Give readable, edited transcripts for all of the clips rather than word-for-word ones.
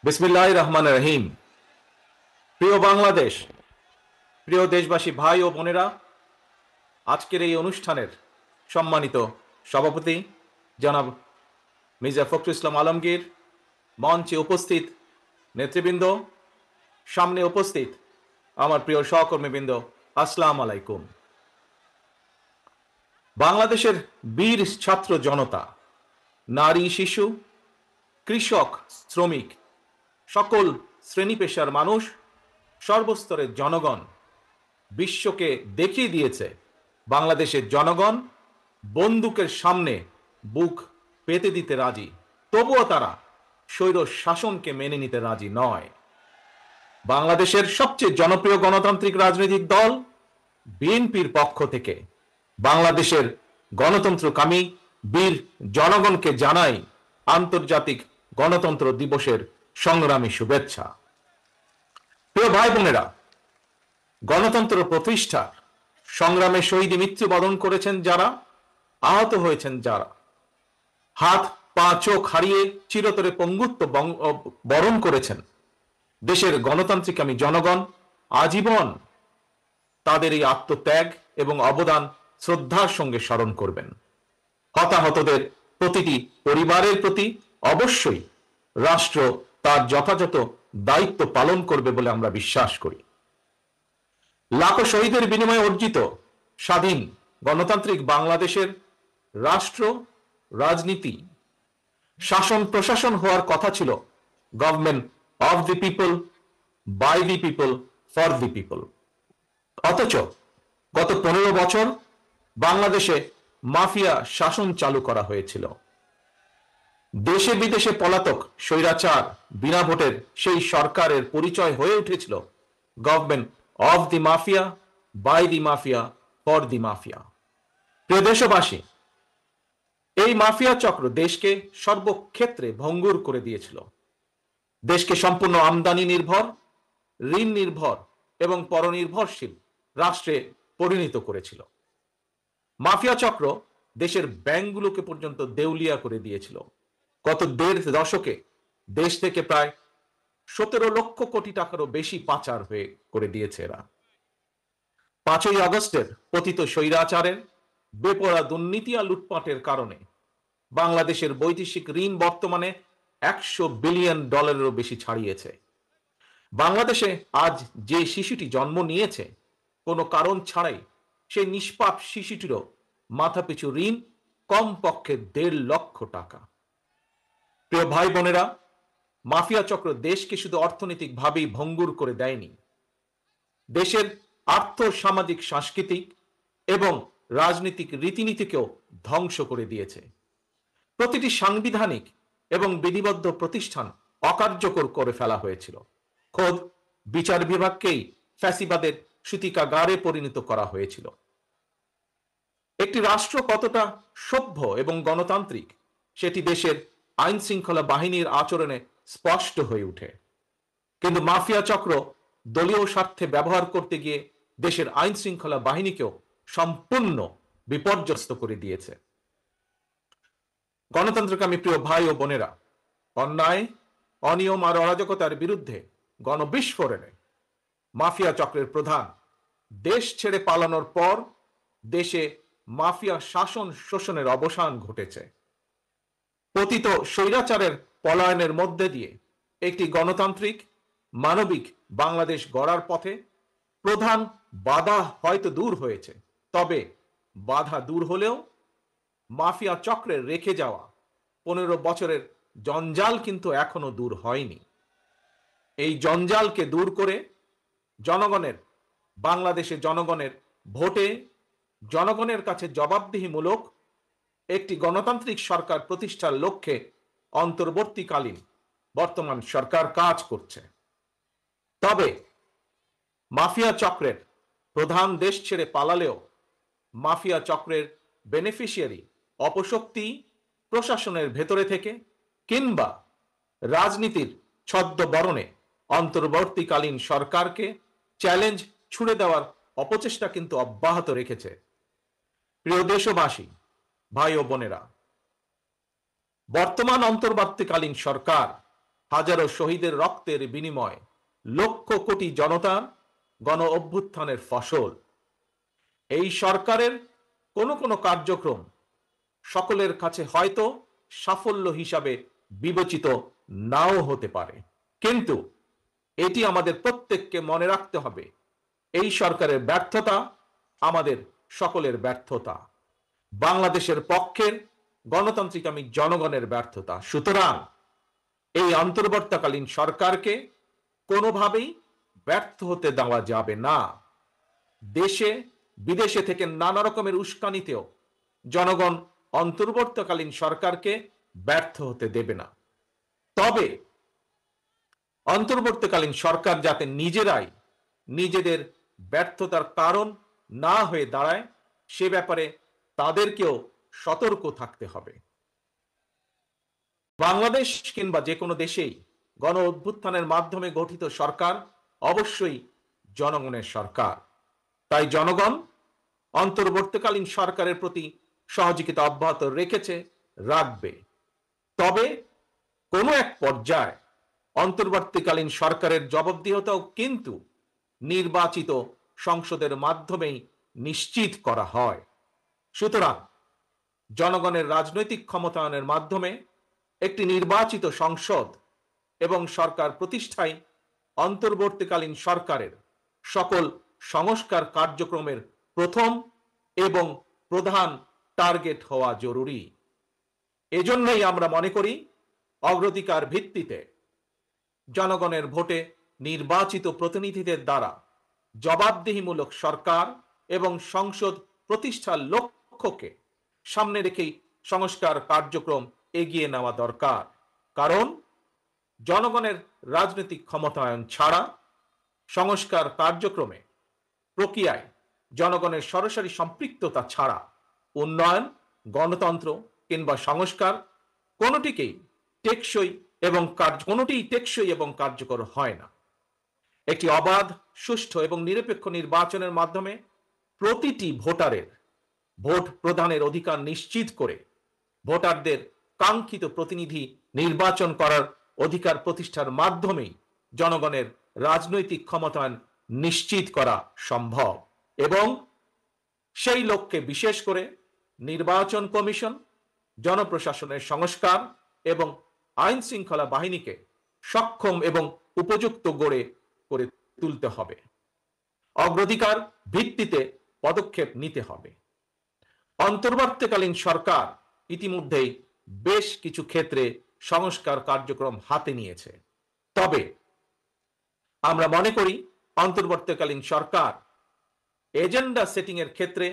বিসমিল্লাহির রহমানির রহিম। প্রিয় বাংলাদেশ, প্রিয় দেশবাসী, ভাই ও বোনেরা, আজকের এই অনুষ্ঠানের সম্মানিত সভাপতি জনাব মির্জা ফখরুল ইসলাম আলমগীর, মঞ্চে উপস্থিত নেতৃবৃন্দ, সামনে উপস্থিত আমার প্রিয় সহকর্মীবৃন্দ, আসসালামু আলাইকুম। বাংলাদেশের বীর ছাত্র জনতা, নারী, শিশু, কৃষক, শ্রমিক, সকল শ্রেণী পেশার মানুষ, সর্বস্তরের জনগণ বিশ্বকে দেখিয়ে দিয়েছে বাংলাদেশের জনগণ বন্দুকের সামনে বুক পেতে দিতে রাজি, তবুও তারা স্বৈর শাসনকে মেনে নিতে রাজি নয়। বাংলাদেশের সবচেয়ে জনপ্রিয় গণতান্ত্রিক রাজনৈতিক দল বিএনপির পক্ষ থেকে বাংলাদেশের গণতন্ত্রকামী বীর জনগণকে জানাই আন্তর্জাতিক গণতন্ত্র দিবসের সংগ্রামী শুভেচ্ছা। প্রিয় ভাই বোনেরা, গণতন্ত্র প্রতিষ্ঠার সংগ্রামে শহীদে মৃত্যুবরণ করেছেন যারা, আহত হয়েছেন যারা, হাত পা চোখ হারিয়ে চিরতরে পঙ্গুত্ব বরণ করেছেন, দেশের গণতান্ত্রিকামী জনগণ আজীবন তাদের এই আত্মত্যাগ এবং অবদান শ্রদ্ধার সঙ্গে স্মরণ করবেন। হতাহতদের প্রতিটি পরিবারের প্রতি অবশ্যই রাষ্ট্র তার যথাযথ দায়িত্ব পালন করবে বলে আমরা বিশ্বাস করি। লাখো শহীদের বিনিময়ে অর্জিত স্বাধীন গণতান্ত্রিক বাংলাদেশের রাষ্ট্র, রাজনীতি, শাসন প্রশাসন হওয়ার কথা ছিল government of the people, by the people, for the people. অথচ গত 15 বছর বাংলাদেশে মাফিয়া শাসন চালু করা হয়েছিল। দেশে বিদেশে পলাতক স্বৈরাচার বিনা ভোটের সেই সরকারের পরিচয় হয়ে উঠেছিল government of the mafia, by the mafia, for the mafia. প্রিয় দেশবাসী, এই মাফিয়া চক্র দেশকে সর্বক্ষেত্রে ভঙ্গুর করে দিয়েছিল। দেশকে সম্পূর্ণ আমদানি নির্ভর, ঋণ নির্ভর এবং পরনির্ভরশীল রাষ্ট্রে পরিণত করেছিল। মাফিয়া চক্র দেশের ব্যাংকগুলোকে পর্যন্ত দেউলিয়া করে দিয়েছিল। গত 1.5 দশকে দেশ থেকে প্রায় 17 লক্ষ কোটি টাকারও বেশি পাচার হয়ে করে দিয়েছে এরা। 5ই আগস্টের পতিত স্বৈরাচারের বেপরোয়া দুর্নীতি আর লুটপাটের কারণে বাংলাদেশের বৈদেশিক ঋণ বর্তমানে $100 বিলিয়ন বেশি ছাড়িয়েছে। বাংলাদেশে আজ যে শিশুটি জন্ম নিয়েছে কোনো কারণ ছাড়াই, সেই নিষ্পাপ শিশুটিরও মাথাপিছু ঋণ কমপক্ষে 1.5 লক্ষ টাকা। প্রিয় ভাই বোনেরা, মাফিয়া চক্র দেশকে শুধু অর্থনৈতিকভাবেই ভঙ্গুর করে দেয়নি, দেশের আর্থ সামাজিক সাংস্কৃতিক এবং রাজনৈতিক রীতিনীতিকেও ধ্বংস করে দিয়েছে। প্রতিটি সাংবিধানিক এবং বিধিবদ্ধ প্রতিষ্ঠান অকার্যকর করে ফেলা হয়েছিল। খোদ বিচার বিভাগকেই ফ্যাসিবাদের সূতিকাগারে পরিণত করা হয়েছিল। একটি রাষ্ট্র কতটা সভ্য এবং গণতান্ত্রিক সেটি দেশের আইন শৃঙ্খলা বাহিনীর আচরণে স্পষ্ট হয়ে ওঠে। কিন্তু মাফিয়া চক্র দলীয় স্বার্থে ব্যবহার করতে গিয়ে দেশের আইন শৃঙ্খলা বাহিনীকেও সম্পূর্ণ বিপর্যস্ত করে দিয়েছে। গণতন্ত্রকামী প্রিয় ভাই ও বোনেরা, অন্যায়, অনিয়ম আর অরাজকতার বিরুদ্ধে গণবিস্ফোরণে মাফিয়া চক্রের প্রধান দেশ ছেড়ে পালানোর পর দেশে মাফিয়া শাসন শোষণের অবসান ঘটেছে। পতিত স্বৈরাচারের পলায়নের মধ্যে দিয়ে একটি গণতান্ত্রিক মানবিক বাংলাদেশ গড়ার পথে প্রধান বাধা হয়তো দূর হয়েছে, তবে বাধা দূর হলেও মাফিয়া চক্রের রেখে যাওয়া 15 বছরের জঞ্জাল কিন্তু এখনো দূর হয়নি। এই জঞ্জালকে দূর করে জনগণের, বাংলাদেশের জনগণের ভোটে জনগণের কাছে জবাবদিহিমূলক একটি গণতান্ত্রিক সরকার প্রতিষ্ঠার লক্ষ্যে অন্তর্বর্তীকালীন বর্তমান সরকার কাজ করছে। তবে মাফিয়া চক্রের প্রধান দেশ ছেড়ে পালালেও মাফিয়া চক্রের বেনিফিশিয়ারি অপশক্তি প্রশাসনের ভেতরে থেকে কিংবা রাজনীতির ছদ্মবরণে অন্তর্বর্তীকালীন সরকারকে চ্যালেঞ্জ ছুড়ে দেওয়ার অপচেষ্টা কিন্তু অব্যাহত রেখেছে। প্রিয় দেশবাসী, ভাই ও বোনেরা, বর্তমান অন্তর্বর্তীকালীন সরকার হাজারো শহীদের রক্তের বিনিময়, লক্ষ কোটি জনতার গণ অভ্যুত্থানের ফসল। এই সরকারের কোনো কোনো কার্যক্রম সকলের কাছে হয়তো সাফল্য হিসাবে বিবেচিত নাও হতে পারে, কিন্তু এটি আমাদের প্রত্যেককে মনে রাখতে হবে, এই সরকারের ব্যর্থতা আমাদের সকলের ব্যর্থতা, বাংলাদেশের পক্ষের গণতান্ত্রিকামী জনগণের ব্যর্থতা। সুতরাং এই অন্তর্বর্তীকালীন সরকারকে কোনোভাবেই ব্যর্থ হতে দেওয়া যাবে না। দেশে বিদেশে থেকে নানা রকমের উস্কানিতেও জনগণ অন্তর্বর্তীকালীন সরকারকে ব্যর্থ হতে দেবে না। তবে অন্তর্বর্তীকালীন সরকার যাতে নিজেরাই নিজেদের ব্যর্থতার কারণ না হয়ে দাঁড়ায়, সে ব্যাপারে তাদেরকেও সতর্ক থাকতে হবে। বাংলাদেশ কিংবা যে কোনো দেশেই গণ অভ্যুত্থানের মাধ্যমে গঠিত সরকার অবশ্যই জনগণের সরকার। তাই জনগণ অন্তর্বর্তীকালীন সরকারের প্রতি সহযোগিতা অব্যাহত রেখেছে, রাখবে। তবে কোনো এক পর্যায়ে অন্তর্বর্তীকালীন সরকারের জবাবদিহিতাও কিন্তু নির্বাচিত সংসদের মাধ্যমেই নিশ্চিত করা হয়। সুতরাং জনগণের রাজনৈতিক ক্ষমতায়নের মাধ্যমে একটি নির্বাচিত সংসদ এবং সরকার প্রতিষ্ঠায় অন্তর্বর্তীকালীন সরকারের সকল সংস্কার কার্যক্রমের প্রথম এবং প্রধান টার্গেট হওয়া জরুরি। এজন্যই আমরা মনে করি অগ্রাধিকার ভিত্তিতে জনগণের ভোটে নির্বাচিত প্রতিনিধিদের দ্বারা জবাবদিহিমূলক সরকার এবং সংসদ প্রতিষ্ঠার লক্ষ্যকে সামনে রেখেই সংস্কার কার্যক্রম এগিয়ে নেওয়া দরকার। কারণ জনগণের রাজনৈতিক ক্ষমতায়ন ছাড়া সংস্কার কার্যক্রমে প্রক্রিয়ায় জনগণের সরাসরি সম্পৃক্ততা ছাড়া উন্নয়ন, গণতন্ত্র কিংবা সংস্কার কোনোটিই টেকসই এবং কার্যকর হয় না। একটি অবাধ, সুষ্ঠু এবং নিরপেক্ষ নির্বাচনের মাধ্যমে প্রতিটি ভোটারের ভোট প্রদানের অধিকার নিশ্চিত করে ভোটারদের কাঙ্ক্ষিত প্রতিনিধি নির্বাচন করার অধিকার প্রতিষ্ঠার মাধ্যমেই জনগণের রাজনৈতিক ক্ষমতায়ন নিশ্চিত করা সম্ভব। এবং সেই লক্ষ্যে বিশেষ করে নির্বাচন কমিশন, জনপ্রশাসনের সংস্কার এবং আইন শৃঙ্খলা বাহিনীকে সক্ষম এবং উপযুক্ত করে তুলতে হবে। অগ্রাধিকার ভিত্তিতে পদক্ষেপ নিতে হবে। অন্তর্বর্তীকালীন সরকার ইতিমধ্যেই বেশ কিছু ক্ষেত্রে সংস্কার কার্যক্রম হাতে নিয়েছে। তবে আমরা মনে করি অন্তর্বর্তীকালীন সরকার এজেন্ডা সেটিং এর ক্ষেত্রে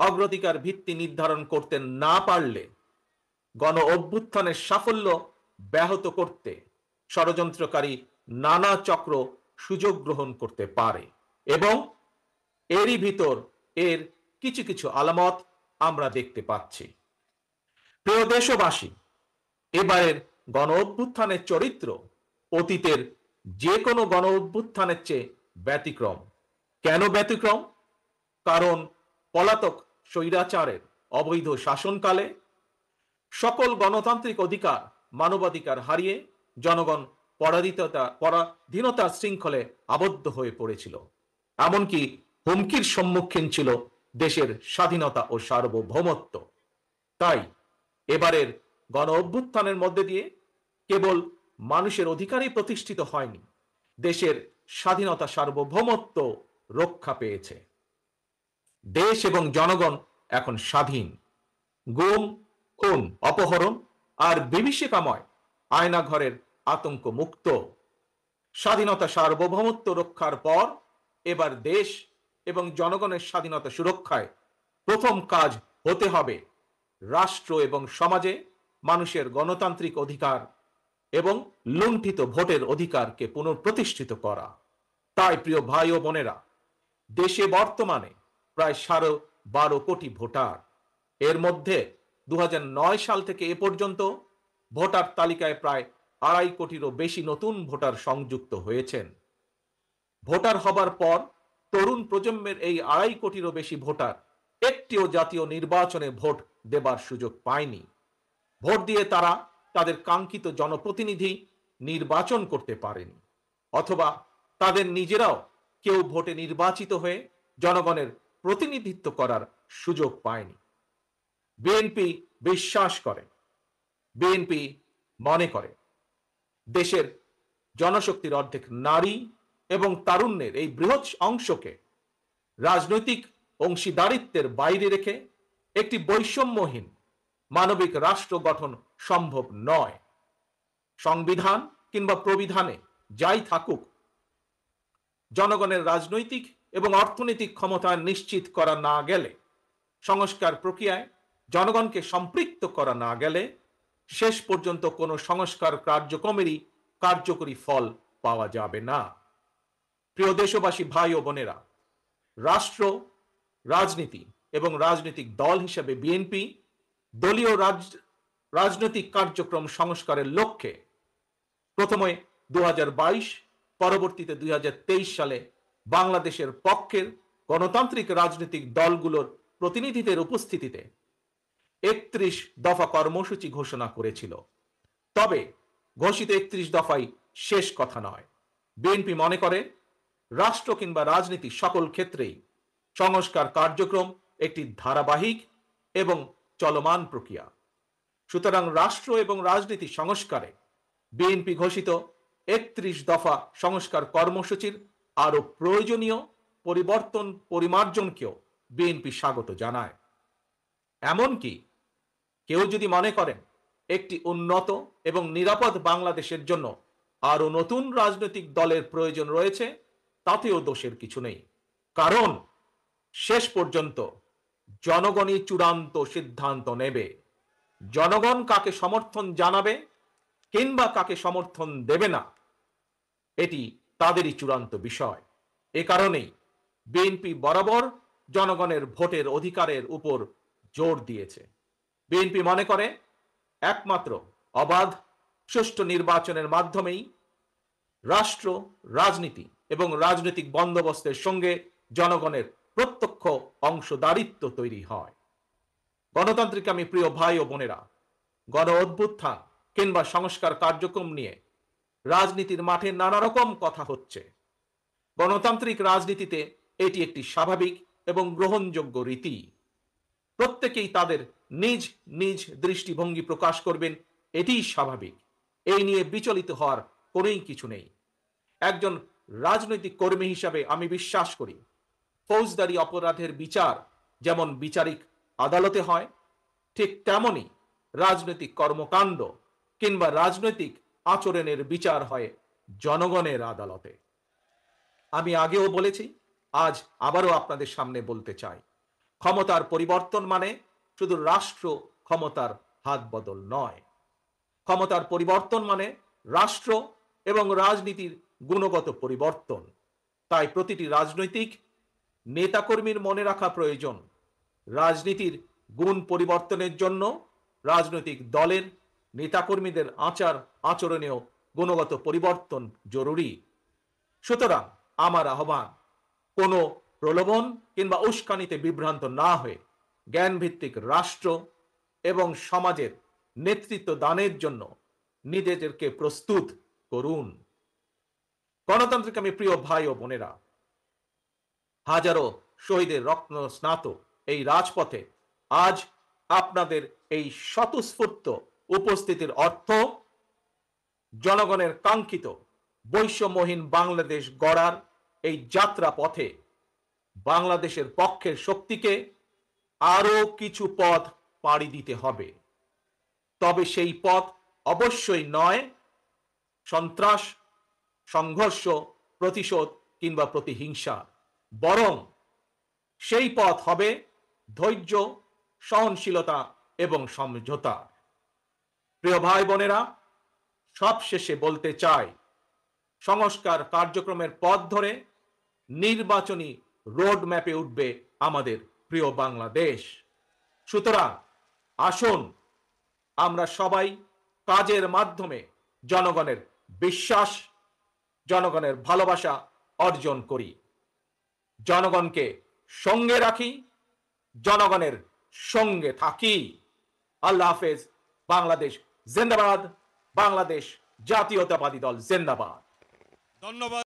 অগ্রাধিকার ভিত্তি নির্ধারণ করতে না পারলে গণ অভ্যুত্থানের সাফল্য ব্যাহত করতে ষড়যন্ত্রকারী নানা চক্র সুযোগ গ্রহণ করতে পারে এবং এরই ভিতর এর কিছু কিছু আলামত আমরা দেখতে পাচ্ছি। প্রিয় দেশবাসী, এবারের গণ অভ্যুত্থানের চরিত্র অতীতের যে কোনো গণ অভ্যুত্থানের চেয়ে ব্যতিক্রম। কেন ব্যতিক্রম? কারণ পলাতক স্বৈরাচারের অবৈধ শাসনকালে সকল গণতান্ত্রিক অধিকার, মানবাধিকার হারিয়ে জনগণ পরাধীনতার শৃঙ্খলে আবদ্ধ হয়ে পড়েছিল। এমনকি হুমকির সম্মুখীন ছিল দেশের স্বাধীনতা ও সার্বভৌমত্ব। তাই এবারের গণ অভ্যুত্থানের মধ্যে দিয়ে কেবল মানুষের অধিকারই প্রতিষ্ঠিত হয়নি, দেশের স্বাধীনতা, সার্বভৌমত্ব রক্ষা পেয়েছে। দেশ এবং জনগণ এখন স্বাধীন। গুম, খুন, অপহরণ আর বিভীষিকাময় আয়নাঘরের আতঙ্ক মুক্ত। স্বাধীনতা, সার্বভৌমত্ব রক্ষার পর এবার দেশ এবং জনগণের স্বাধীনতা সুরক্ষায় প্রথম কাজ হতে হবে রাষ্ট্র এবং সমাজে মানুষের গণতান্ত্রিক অধিকার এবং লুণ্ঠিত ভোটের অধিকারকে পুনঃপ্রতিষ্ঠিত করা। তাই প্রিয় ভাই ও বোনেরা, দেশে বর্তমানে প্রায় 12.5 কোটি ভোটার। এর মধ্যে 2009 সাল থেকে এ পর্যন্ত ভোটার তালিকায় প্রায় 2.5 কোটিরও বেশি নতুন ভোটার সংযুক্ত হয়েছেন। ভোটার হবার পর তরুণ প্রজন্মের এই 2.5 কোটিরও বেশি ভোটার একটিও জাতীয় নির্বাচনে ভোট দেবার সুযোগ পায়নি। ভোট দিয়ে তারা তাদের কাঙ্ক্ষিত জনপ্রতিনিধি নির্বাচন করতে পারেনি, অথবা তাদের নিজেরাও কেউ ভোটে নির্বাচিত হয়ে জনগণের প্রতিনিধিত্ব করার সুযোগ পায়নি। বিএনপি বিশ্বাস করে, বিএনপি মনে করে দেশের জনশক্তির অর্ধেক নারী এবং তারুণ্যের এই বৃহৎ অংশকে রাজনৈতিক অংশীদারিত্বের বাইরে রেখে একটি বৈষম্যহীন মানবিক রাষ্ট্র গঠন সম্ভব নয়। সংবিধান কিংবা প্রবিধানে যাই থাকুক, জনগণের রাজনৈতিক এবং অর্থনৈতিক ক্ষমতা নিশ্চিত করা না গেলে, সংস্কার প্রক্রিয়ায় জনগণকে সম্পৃক্ত করা না গেলে, শেষ পর্যন্ত কোনো সংস্কার কার্যক্রমেরই কার্যকরী ফল পাওয়া যাবে না। প্রিয় দেশবাসী, ভাই ও বোনেরা, রাষ্ট্র, রাজনীতি এবং রাজনৈতিক দল হিসেবে বিএনপি দলীয় রাজনৈতিক কার্যক্রম সংস্কারের লক্ষ্যে প্রথমে 2022, পরবর্তীতে 2023 সালে বাংলাদেশের পক্ষের গণতান্ত্রিক রাজনৈতিক দলগুলোর প্রতিনিধিদের উপস্থিতিতে 31 দফা কর্মসূচি ঘোষণা করেছিল। তবে ঘোষিত 31 দফাই শেষ কথা নয়। বিএনপি মনে করে রাষ্ট্র কিংবা রাজনীতি সকল ক্ষেত্রেই সংস্কার কার্যক্রম একটি ধারাবাহিক এবং চলমান প্রক্রিয়া। সুতরাং রাষ্ট্র এবং রাজনীতি সংস্কারে বিএনপি ঘোষিত 31 দফা সংস্কার কর্মসূচির আরো প্রয়োজনীয় পরিবর্তন পরিমার্জনকেও বিএনপি স্বাগত জানায়। এমনকি কেউ যদি মনে করেন একটি উন্নত এবং নিরাপদ বাংলাদেশের জন্য আরো নতুন রাজনৈতিক দলের প্রয়োজন রয়েছে, তাতেও দোষের কিছু নেই। কারণ শেষ পর্যন্ত জনগণই চূড়ান্ত সিদ্ধান্ত নেবে। জনগণ কাকে সমর্থন জানাবে কিংবা কাকে সমর্থন দেবে না, এটি তাদেরই চূড়ান্ত বিষয়। এ কারণেই বিএনপি বরাবর জনগণের ভোটের অধিকারের উপর জোর দিয়েছে। বিএনপি মনে করে একমাত্র অবাধ সুষ্ঠু নির্বাচনের মাধ্যমেই রাষ্ট্র, রাজনীতি এবং রাজনৈতিক বন্দোবস্তের সঙ্গে জনগণের প্রত্যক্ষ অংশদারিত্ব তৈরি হয়। গণতান্ত্রিক আমি প্রিয় ভাই ও বোনেরা, গণ অভ্যুত্থান কিংবা সংস্কার কার্যক্রম নিয়ে রাজনীতির মাঠে নানা রকম কথা হচ্ছে। গণতান্ত্রিক রাজনীতিতে এটি একটি স্বাভাবিক এবং গ্রহণযোগ্য রীতি। প্রত্যেকেই তাদের নিজ নিজ দৃষ্টিভঙ্গি প্রকাশ করবেন, এটিই স্বাভাবিক। এই নিয়ে বিচলিত হওয়ার কোনোই কিছু নেই। একজন রাজনৈতিক কর্মী হিসাবে আমি বিশ্বাস করি, ফৌজদারি অপরাধের বিচার যেমন বিচারিক আদালতে হয়, ঠিক তেমনি রাজনৈতিক কর্মকাণ্ড কিংবা রাজনৈতিক আচরণের বিচার হয় জনগণের আদালতে। আমি আগেও বলেছি, আজ আবারও আপনাদের সামনে বলতে চাই, ক্ষমতার পরিবর্তন মানে শুধু রাষ্ট্র ক্ষমতার হাত বদল নয়। ক্ষমতার পরিবর্তন মানে রাষ্ট্র এবং রাজনীতির গুণগত পরিবর্তন। তাই প্রতিটি রাজনৈতিক নেতাকর্মীর মনে রাখা প্রয়োজন, রাজনীতির গুণ পরিবর্তনের জন্য রাজনৈতিক দলের নেতাকর্মীদের আচার আচরণেও গুণগত পরিবর্তন জরুরি। সুতরাং আমার আহ্বান, কোনো প্রলোভন কিংবা উস্কানিতে বিভ্রান্ত না হয়ে জ্ঞানভিত্তিক রাষ্ট্র এবং সমাজের নেতৃত্ব দানের জন্য নিজেদেরকে প্রস্তুত করুন। গণতান্ত্রিক আমি প্রিয় ভাই ও বোনেরা, হাজারো শহীদের রত্ন স্নাত এই রাজপথে আজ আপনাদের এই স্বতঃস্ফূর্ত উপস্থিতির অর্থ জনগণের কাঙ্ক্ষিত বৈষম্যহীন বাংলাদেশ গড়ার এই যাত্রা পথে বাংলাদেশের পক্ষের শক্তিকে আরো কিছু পথ পাড়ি দিতে হবে। তবে সেই পথ অবশ্যই নয় সন্ত্রাস, সংঘর্ষ, প্রতিশোধ কিংবা প্রতিহিংসা, বরং সেই পথ হবে ধৈর্য, সহনশীলতা এবং সমঝোতা। প্রিয় ভাই বোনেরা, সবশেষে বলতে চাই, সংস্কার কার্যক্রমের পথ ধরে নির্বাচনী রোড ম্যাপে উঠবে আমাদের প্রিয় বাংলাদেশ। সুতরাং আসুন আমরা সবাই কাজের মাধ্যমে জনগণের বিশ্বাস, জনগণের ভালোবাসা অর্জন করি, জনগণকে সঙ্গে রাখি, জনগণের সঙ্গে থাকি। আল্লাহ হাফেজ। বাংলাদেশ জিন্দাবাদ, বাংলাদেশ জাতীয়তাবাদী দল জিন্দাবাদ। ধন্যবাদ।